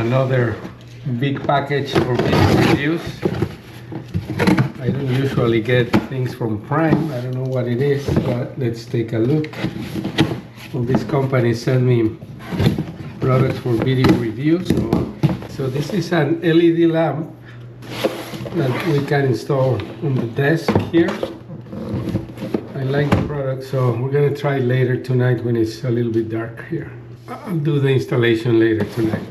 another big package for video reviews. I don't usually get things from Prime. I don't know what it is, but let's take a look. Well, this company sent me products for video reviews. So this is an LED lamp that we can install on the desk here. I like the product, so we're gonna try it later tonight when it's a little bit dark here. I'll do the installation later tonight.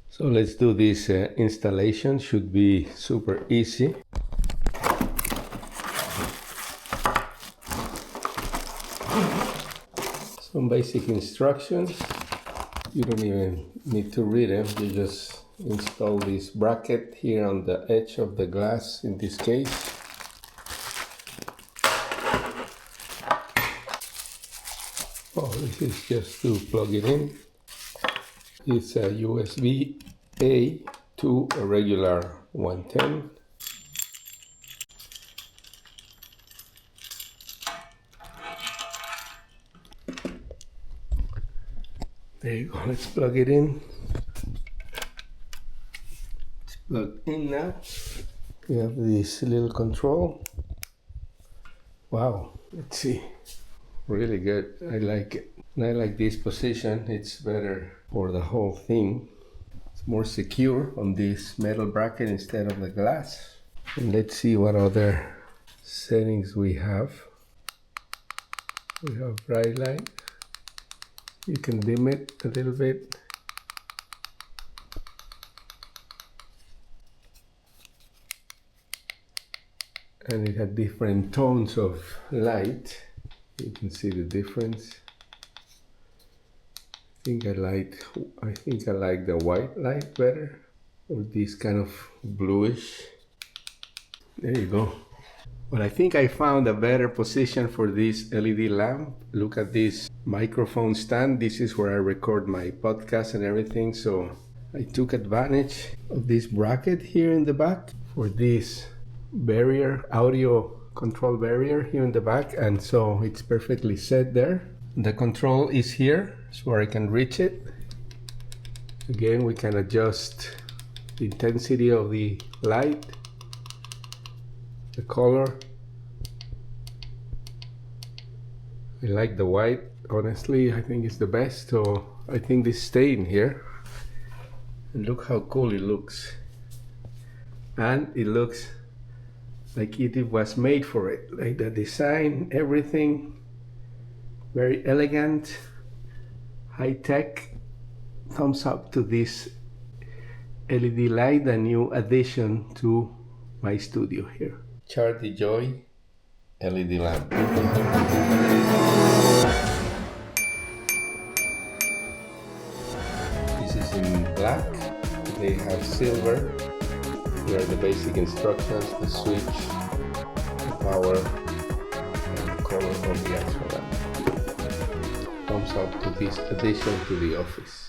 So let's do this installation. Should be super easy. Some basic instructions. You don't even need to read them. You just install this bracket here on the edge of the glass in this case. Oh, this is just to plug it in. It's a USB-A to a regular 110. There you go, let's plug it in. It's plugged in now. We have this little control. Wow, let's see. Really good, I like it. And I like this position, it's better for the whole thing. It's more secure on this metal bracket instead of the glass. And let's see what other settings we have. We have bright light. You can dim it a little bit. And it had different tones of light. You can see the difference. I think I like the white light better, or this kind of bluish. There you go. Well, I think I found a better position for this LED lamp. Look at this microphone stand. This is where I record my podcast and everything. So I took advantage of this bracket here in the back for this barrier, audio control barrier here in the back, and so it's perfectly set there. The control is here, so I can reach it. Again, we can adjust the intensity of the light, the color. I like the white, honestly. I think it's the best, so I think this stays in here. And look how cool it looks. And it looks like it was made for it, like the design, everything, very elegant, high-tech. Thumbs up to this LED light, a new addition to my studio here. CHARYJOD LED lamp. This is in black, they have silver. Here are the basic instructions, the switch, the power, and the color of the actual lamp. Thumbs up to this addition to the office.